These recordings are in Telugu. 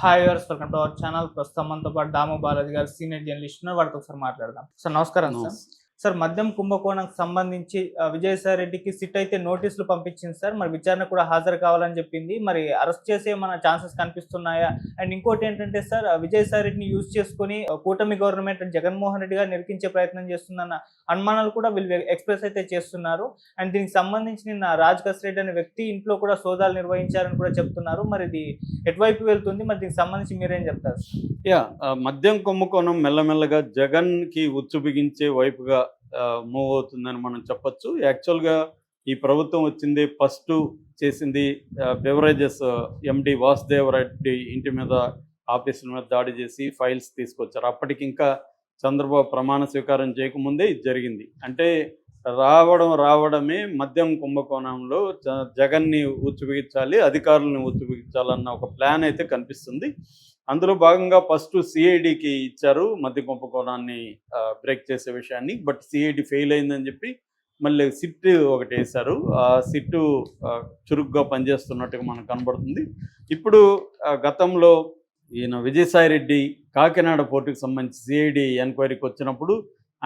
Hi viewers, welcome to our channel. ప్రస్తుతం మనతో పాటు దాము బాలాజీ గారు సీనియర్ జర్నలిస్ట్ ఉన్నారు. వాటితో ఒకసారి మాట్లాడదాం. సార్ నమస్కారం. సార్ సార్ మద్యం కుంభకోణంకి సంబంధించి విజయసాయి రెడ్డికి సిట్ అయితే నోటీసులు పంపించింది సార్. మరి విచారణ కూడా హాజరు కావాలని చెప్పింది. మరి అరెస్ట్ చేసే మన ఛాన్సెస్ కనిపిస్తున్నాయా? అండ్ ఇంకోటి ఏంటంటే సార్, విజయసాయి రెడ్డిని యూజ్ చేసుకుని కూటమి గవర్నమెంట్ జగన్మోహన్ రెడ్డి గారు నిరికించే ప్రయత్నం చేస్తుందన్న అనుమానాలు కూడా వీళ్ళు ఎక్స్ప్రెస్ అయితే చేస్తున్నారు. అండ్ దీనికి సంబంధించి నిన్న రాజ్ కసిరెడ్డి అనే వ్యక్తి ఇంట్లో కూడా సోదాలు నిర్వహించారని కూడా చెప్తున్నారు. మరి ఇది ఎటువైపు వెళ్తుంది? మరి దీనికి సంబంధించి మీరేం చెప్తారు? మద్యం కుంభకోణం మెల్లమెల్లగా జగన్ కి ఉచ్చు బిగించే వైపుగా మూవ్ అవుతుందని మనం చెప్పొచ్చు. యాక్చువల్గా ఈ ప్రభుత్వం వచ్చింది ఫస్ట్ చేసింది బెవరేజెస్ ఎండి వాసుదేవరెడ్డి ఇంటి మీద, ఆఫీసుల మీద దాడి చేసి ఫైల్స్ తీసుకొచ్చారు. అప్పటికి ఇంకా చంద్రబాబు ప్రమాణ స్వీకారం చేయకముందే ఇది జరిగింది. అంటే రావడమే మద్యం కుంభకోణంలో జగన్ని ఉచ్చుబిగించాలి, అధికారులను ఉచ్చుబిగించాలన్న ఒక ప్లాన్ అయితే కనిపిస్తుంది. అందులో భాగంగా ఫస్ట్ సిఐడికి ఇచ్చారు మద్య కుంభకోణాన్ని బ్రేక్ చేసే విషయాన్ని. బట్ సిఐడి ఫెయిల్ అయిందని చెప్పి మళ్ళీ సిట్ ఒకటి వేశారు. ఆ సిట్టు చురుగ్గా పనిచేస్తున్నట్టుగా మనకు కనబడుతుంది. ఇప్పుడు గతంలో ఈయన విజయసాయి రెడ్డి కాకినాడ పోర్టుకు సంబంధించి సిఐడి ఎంక్వైరీకి వచ్చినప్పుడు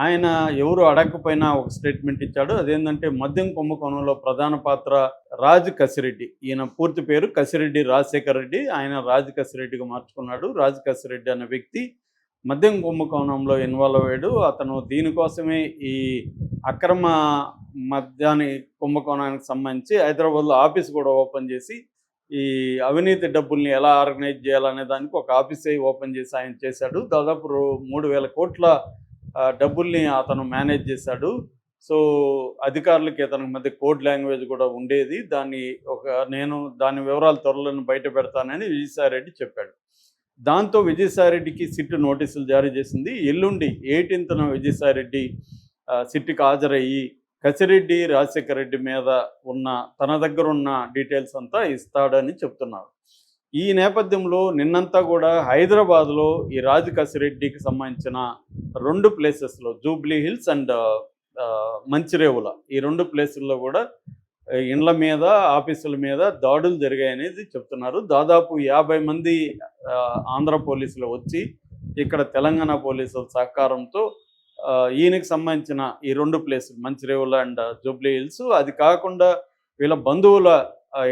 ఆయన ఎవరు అడగకపోయినా ఒక స్టేట్మెంట్ ఇచ్చాడు. అదేంటంటే మద్యం కుంభకోణంలో ప్రధాన పాత్ర రాజ్ కసిరెడ్డి. ఈయన పూర్తి పేరు కసిరెడ్డి రాజశేఖర్ రెడ్డి. ఆయన రాజ్ కసిరెడ్డిగా మార్చుకున్నాడు. రాజ్ కసిరెడ్డి అనే వ్యక్తి మద్యం కుంభకోణంలో ఇన్వాల్వ్ అయ్యాడు. అతను దీనికోసమే ఈ అక్రమ మద్యాన్ని కుంభకోణానికి సంబంధించి హైదరాబాద్లో ఆఫీస్ కూడా ఓపెన్ చేసి ఈ అవినీతి డబ్బుల్ని ఎలా ఆర్గనైజ్ చేయాలనే దానికి ఒక ఆఫీసే ఓపెన్ చేసి ఆయన చేశాడు. దాదాపు 3,000 కోట్ల డబ్బుల్ని అతను మేనేజ్ చేశాడు. సో అధికారులకి అతనికి మధ్య కోడ్ లాంగ్వేజ్ కూడా ఉండేది. నేను దాని వివరాలు త్వరలో బయట పెడతానని విజయసాయి రెడ్డి చెప్పాడు. దాంతో విజయసాయి రెడ్డికి సిట్టు నోటీసులు జారీ చేసింది. ఎల్లుండి 18న విజయసాయి రెడ్డి సిట్టుకి హాజరయ్యి కసిరెడ్డి రాజశేఖర రెడ్డి మీద తన దగ్గర ఉన్న డీటెయిల్స్ అంతా ఇస్తాడని చెప్తున్నారు. ఈ నేపథ్యంలో నిన్నంతా కూడా హైదరాబాద్లో ఈ రాజ్ కసిరెడ్డికి సంబంధించిన 2 ప్లేసెస్లో జూబ్లీ హిల్స్ అండ్ మంచిరేవుల, ఈ 2 ప్లేసుల్లో కూడా ఇండ్ల మీద, ఆఫీసుల మీద దాడులు జరిగాయనేది చెప్తున్నారు. దాదాపు 50 మంది ఆంధ్ర పోలీసులు వచ్చి ఇక్కడ తెలంగాణ పోలీసుల సహకారంతో ఈయనకి సంబంధించిన ఈ 2 ప్లేసులు మంచిరేవుల అండ్ జూబ్లీ హిల్స్, అది కాకుండా వీళ్ళ బంధువుల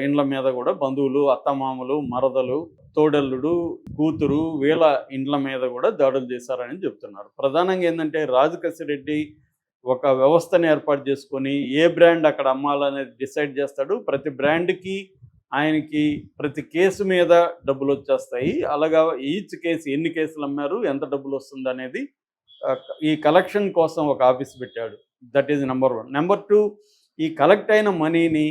ఇండ్ల మీద కూడా, బంధువులు, అత్తమామలు, మరదలు, తోడల్లుడు, కూతురు, వీళ్ళ ఇండ్ల మీద కూడా దాడులు చేశారని చెప్తున్నారు. ప్రధానంగా ఏంటంటే రాజ్ కసిరెడ్డి ఒక వ్యవస్థను ఏర్పాటు చేసుకొని ఏ బ్రాండ్ అక్కడ అమ్మాలనేది డిసైడ్ చేస్తాడు. ప్రతి బ్రాండ్కి ఆయనకి ప్రతి కేసు మీద డబ్బులు వచ్చేస్తాయి. అలాగా ఈచ్ కేసు ఎన్ని కేసులు అమ్మారు, ఎంత డబ్బులు వస్తుంది అనేది ఈ కలెక్షన్ కోసం ఒక ఆఫీస్ పెట్టాడు. That is number 1. నెంబర్ 2, ఈ కలెక్ట్ అయిన మనీని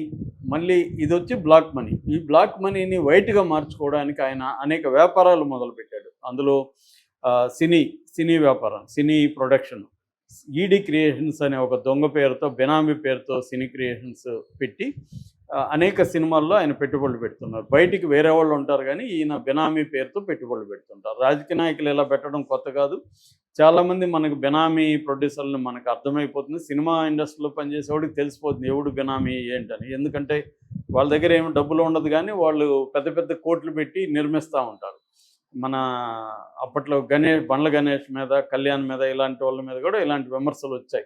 మళ్ళీ ఇది వచ్చి బ్లాక్ మనీ, ఈ బ్లాక్ మనీని వైట్గా మార్చుకోవడానికి ఆయన అనేక వ్యాపారాలు మొదలుపెట్టాడు. అందులో సినీ వ్యాపారం, సినీ ప్రొడక్షన్, ఈడీ క్రియేషన్స్ అనే ఒక దొంగ పేరుతో, బెనామీ పేరుతో సినీ క్రియేషన్స్ పెట్టి అనేక సినిమాల్లో ఆయన పెట్టుబడులు పెడుతున్నారు. బయటికి వేరే వాళ్ళు ఉంటారు కానీ ఈయన బెనామీ పేరుతో పెట్టుబడులు పెడుతుంటారు. రాజకీయ నాయకులు ఇలా పెట్టడం కొత్త కాదు. చాలామంది మనకు బెనామీ ప్రొడ్యూసర్లు మనకు అర్థమైపోతుంది. సినిమా ఇండస్ట్రీలో పనిచేసేవాడికి తెలిసిపోతుంది ఎవడు బెనామీ ఏంటని. ఎందుకంటే వాళ్ళ దగ్గర ఏమి డబ్బులు ఉండదు కానీ వాళ్ళు పెద్ద పెద్ద కోట్లు పెట్టి నిర్మిస్తూ ఉంటారు. మన అప్పట్లో బండ్ల గణేష్ మీద, కళ్యాణ్ మీద, ఇలాంటి వాళ్ళ మీద కూడా ఇలాంటి విమర్శలు వచ్చాయి.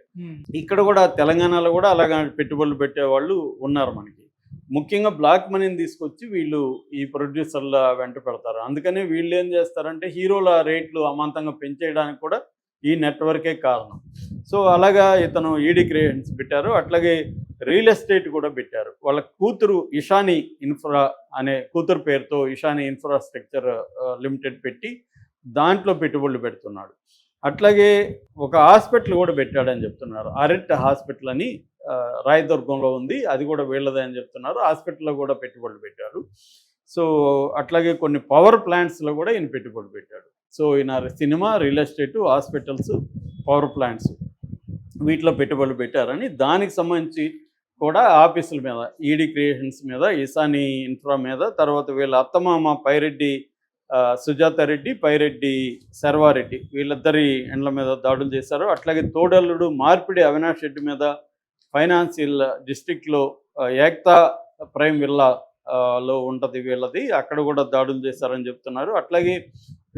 ఇక్కడ కూడా తెలంగాణలో కూడా అలాగా పెట్టుబడులు పెట్టేవాళ్ళు ఉన్నారు మనకి. ముఖ్యంగా బ్లాక్ మనీని తీసుకొచ్చి వీళ్ళు ఈ ప్రొడ్యూసర్ల వెంట పెడతారు. అందుకని వీళ్ళు ఏం చేస్తారంటే హీరోల రేట్లు అమాంతంగా పెంచేయడానికి కూడా ఈ నెట్వర్కే కారణం. సో అలాగా ఇతను ఈడీ క్రియేషన్స్ పెట్టారు. అట్లాగే రియల్ ఎస్టేట్ కూడా పెట్టారు. వాళ్ళ కూతురు ఇషానీ ఇన్ఫ్రా అనే కూతురు పేరుతో ఇషానీ ఇన్ఫ్రాస్ట్రక్చర్ లిమిటెడ్ పెట్టి దాంట్లో పెట్టుబడులు పెడుతున్నాడు. అట్లాగే ఒక హాస్పిటల్ కూడా పెట్టాడని చెప్తున్నారు. అరెట్ హాస్పిటల్ అని రాయదుర్గంలో ఉంది, అది కూడా వీళ్ళదే అని చెప్తున్నారు. హాస్పిటల్లో కూడా పెట్టుబడులు పెట్టారు. సో అట్లాగే కొన్ని పవర్ ప్లాంట్స్లో కూడా ఈయన పెట్టుబడులు పెట్టాడు. సో ఈయన cinema, real estate, hospitals, power plants వీటిలో పెట్టుబడులు పెట్టారని, దానికి సంబంధించి కూడా ఆఫీసుల మీద, ఈడీ క్రియేషన్స్ మీద, ఇసానీ ఇన్ఫ్రా మీద, తర్వాత వీళ్ళ అత్తమామ పైరెడ్డి సుజాత రెడ్డి, పైరెడ్డి శర్వారెడ్డి, వీళ్ళిద్దరి ఇండ్ల మీద దాడులు చేశారు. అట్లాగే తోడల్లుడు మార్పిడి అవినాష్ రెడ్డి మీద ఫైనాన్షియల్ డిస్ట్రిక్ట్లో ఏక్తా ప్రైమ్ విల్లా లో ఉంటుంది వీళ్ళది, అక్కడ కూడా దాడులు చేశారని చెప్తున్నారు. అట్లాగే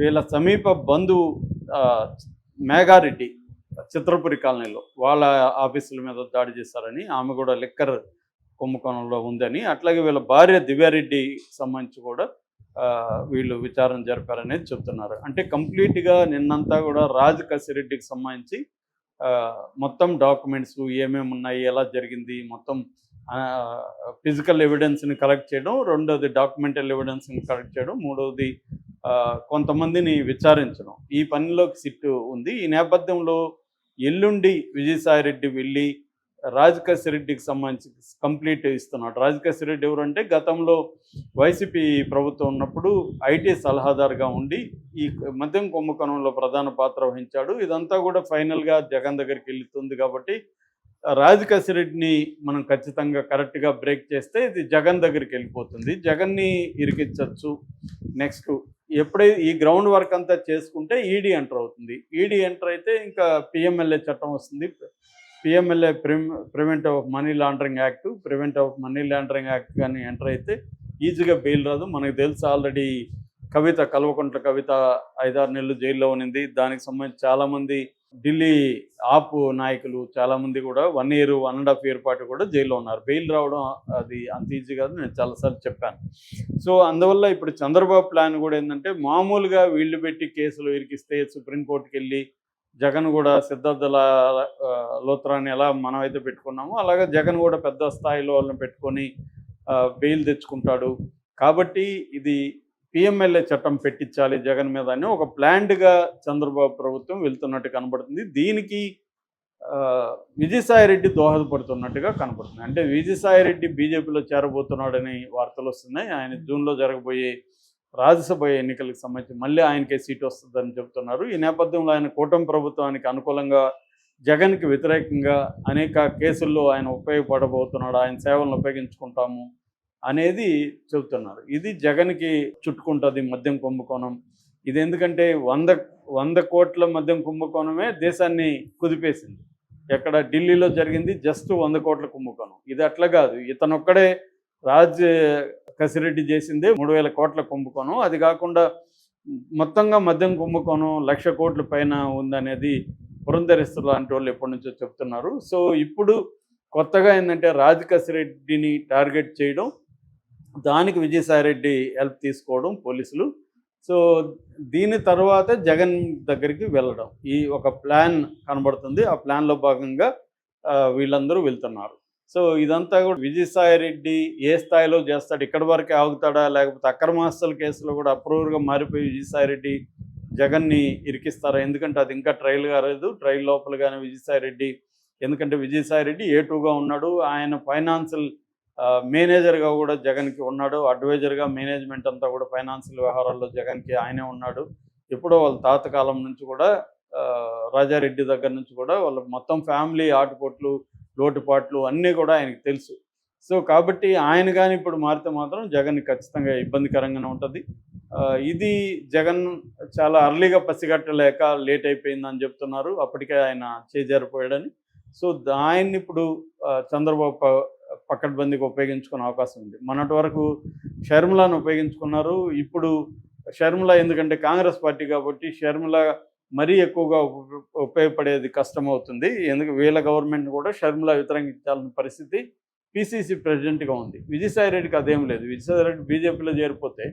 వీళ్ళ సమీప బంధువు ఆ, మేఘారెడ్డి చిత్రపురి కాలనీలో వాళ్ళ ఆఫీసుల మీద దాడి చేశారని, ఆమె కూడా లిక్కర్ కుంభకోణంలో ఉందని, అట్లాగే వీళ్ళ భార్య దివ్యారెడ్డి సంబంధించి కూడా వీళ్ళు విచారణ జరిపారనేది చెప్తున్నారు. అంటే కంప్లీట్గా నిన్నంతా కూడా రాజు కసిరెడ్డికి సంబంధించి ఆ, మొత్తం డాక్యుమెంట్స్ ఏమేమి ఉన్నాయి, ఎలా జరిగింది, మొత్తం ఫిజికల్ ఎవిడెన్స్ని కలెక్ట్ చేయడం, రెండోది డాక్యుమెంటల్ ఎవిడెన్స్ని కలెక్ట్ చేయడం, మూడవది కొంతమందిని విచారించడం, ఈ పనిలోకి సిట్టు ఉంది. ఈ నేపథ్యంలో ఎల్లుండి విజయసాయిరెడ్డి వెళ్ళి రాజకేశ్వరరెడ్డికి సంబంధించి కంప్లీట్ ఇస్తున్నాడు. రాజకేశ్వరరెడ్డి ఎవరంటే గతంలో వైసీపీ ప్రభుత్వం ఉన్నప్పుడు ఐటీ సలహాదారుగా ఉండి ఈ మద్యం కుంభకోణంలో ప్రధాన పాత్ర వహించాడు. ఇదంతా కూడా ఫైనల్గా జగన్ దగ్గరికి వెళ్తుంది కాబట్టి రాజకేశ్వరరెడ్డిని మనం ఖచ్చితంగా కరెక్ట్గా బ్రేక్ చేస్తే ఇది జగన్ దగ్గరికి వెళ్ళిపోతుంది, జగన్ని ఇరికించవచ్చు. నెక్స్ట్ ఎప్పుడైతే ఈ గ్రౌండ్ వర్క్ అంతా చేసుకుంటే ఈడీ ఎంటర్ అవుతుంది. ఈడీ ఎంటర్ అయితే ఇంకా పిఎంఎల్ఏ చట్టం వస్తుంది. PMLA prevent of money laundering act, prevent of money laundering act కానీ ఎంటర్ అయితే ఈజీగా బెయిల్ రాదు. మనకు తెలుసు ఆల్రెడీ కవిత, కల్వకుంట్ల కవిత 5-6 నెలలు జైల్లో ఉన్నింది. దానికి సంబంధించి చాలామంది ఢిల్లీ ఆప్ నాయకులు చాలామంది కూడా 1 year 1.5 year పాటు కూడా జైల్లో ఉన్నారు. బెయిల్ రావడం అది అంత ఈజీ కాదు, నేను చాలాసార్లు చెప్పాను. సో అందువల్ల ఇప్పుడు చంద్రబాబు ప్లాన్ కూడా ఏంటంటే మామూలుగా వీళ్ళు పెట్టి కేసులు ఇరికిస్తే సుప్రీంకోర్టుకి వెళ్ళి జగన్ కూడా సిద్ధార్థ లోత్రాన్ని ఎలా మనమైతే పెట్టుకున్నామో అలాగే జగన్ కూడా పెద్ద స్థాయిలో వాళ్ళని పెట్టుకొని బెయిల్ తెచ్చుకుంటాడు. కాబట్టి ఇది పిఎంఎల్ఏ చట్టం పెట్టించాలి జగన్ మీద అని ఒక ప్లాన్డ్గా చంద్రబాబు ప్రభుత్వం వెళ్తున్నట్టు కనబడుతుంది. దీనికి విజయసాయిరెడ్డి దోహదపడుతున్నట్టుగా కనబడుతుంది. అంటే విజయసాయిరెడ్డి బీజేపీలో చేరబోతున్నాడని వార్తలు వస్తున్నాయి. ఆయన జూన్లో జరగబోయే రాజ్యసభ ఎన్నికలకు సంబంధించి మళ్ళీ ఆయనకే సీట్ వస్తుందని చెబుతున్నారు. ఈ నేపథ్యంలో ఆయన కూటమి ప్రభుత్వానికి అనుకూలంగా జగన్కి వ్యతిరేకంగా అనేక కేసుల్లో ఆయన ఉపయోగపడబోతున్నాడు, ఆయన సేవలను ఉపయోగించుకుంటాము అనేది చెబుతున్నారు. ఇది జగన్కి చుట్టుకుంటుంది మద్యం కుంభకోణం. ఇది ఎందుకంటే 100 కోట్ల మద్యం కుంభకోణమే దేశాన్ని కుదిపేసింది. ఎక్కడ ఢిల్లీలో జరిగింది జస్ట్ 100 కోట్ల కుంభకోణం. ఇది అట్లా కాదు, ఇతనొక్కడే కసిరెడ్డి చేసిందే 3,000 కోట్ల కుంభకోణం. అది కాకుండా మొత్తంగా మద్యం కుంభకోణం 1,00,000 కోట్ల పైన ఉందనేది పురంధరేశ్వర లాంటి వాళ్ళు ఎప్పటి నుంచో చెప్తున్నారు. సో ఇప్పుడు కొత్తగా ఏంటంటే కసిరెడ్డిని టార్గెట్ చేయడం, దానికి విజయసాయిరెడ్డి హెల్ప్ తీసుకోవడం పోలీసులు. సో దీని తర్వాత జగన్ దగ్గరికి వెళ్ళడం, ఈ ఒక ప్లాన్ కనబడుతుంది. ఆ ప్లాన్లో భాగంగా వీళ్ళందరూ వెళ్తున్నారు. సో ఇదంతా కూడా విజయసాయిరెడ్డి ఏ స్థాయిలో చేస్తాడు, ఇక్కడి వరకే ఆగుతాడా, లేకపోతే అక్రమాస్తుల కేసులో కూడా అప్రూవర్గా మారిపోయి విజయసాయిరెడ్డి జగన్ని ఇరికిస్తారా? ఎందుకంటే అది ఇంకా ట్రయల్ కాలేదు. ట్రయల్ లోపలగానే విజయసాయిరెడ్డి, ఎందుకంటే విజయసాయిరెడ్డి A2గా ఉన్నాడు, ఆయన ఫైనాన్షియల్ మేనేజర్గా కూడా జగన్కి ఉన్నాడు, అడ్వైజర్గా మేనేజ్మెంట్ అంతా కూడా ఫైనాన్షియల్ వ్యవహారాల్లో జగన్కి ఆయనే ఉన్నాడు. ఎప్పుడో వాళ్ళ తాత కాలం నుంచి కూడా రాజారెడ్డి దగ్గర నుంచి కూడా వాళ్ళ మొత్తం ఫ్యామిలీ ఆటుపోట్లు లోటుపాట్లు అన్నీ కూడా ఆయనకు తెలుసు. సో కాబట్టి ఆయన కానీ ఇప్పుడు మారితే మాత్రం జగన్ ఖచ్చితంగా ఇబ్బందికరంగానే ఉంటుంది. ఇది జగన్ చాలా అర్లీగా పసిగట్టలేక లేట్ అయిపోయిందని చెప్తున్నారు. అప్పటికే ఆయన చేజారిపోయాడని. సో ఆయన్ని ఇప్పుడు చంద్రబాబు పకడ్బందీగా ఉపయోగించుకునే అవకాశం ఉంది. మొన్నటి వరకు షర్మిలాను ఉపయోగించుకున్నారు. ఇప్పుడు షర్మిల ఎందుకంటే కాంగ్రెస్ పార్టీ కాబట్టి షర్మిల మరీ ఎక్కువగా ఉపయోగపడేది కష్టమవుతుంది. ఎందుకు వీళ్ళ గవర్నమెంట్ కూడా షర్మిల వ్యతిరేకించాల్సిన పరిస్థితి పిసిసి ప్రెసిడెంట్గా ఉంది. విజయసాయిరెడ్డికి అదేం లేదు. విజయసాయిరెడ్డి బీజేపీలో చేరిపోతే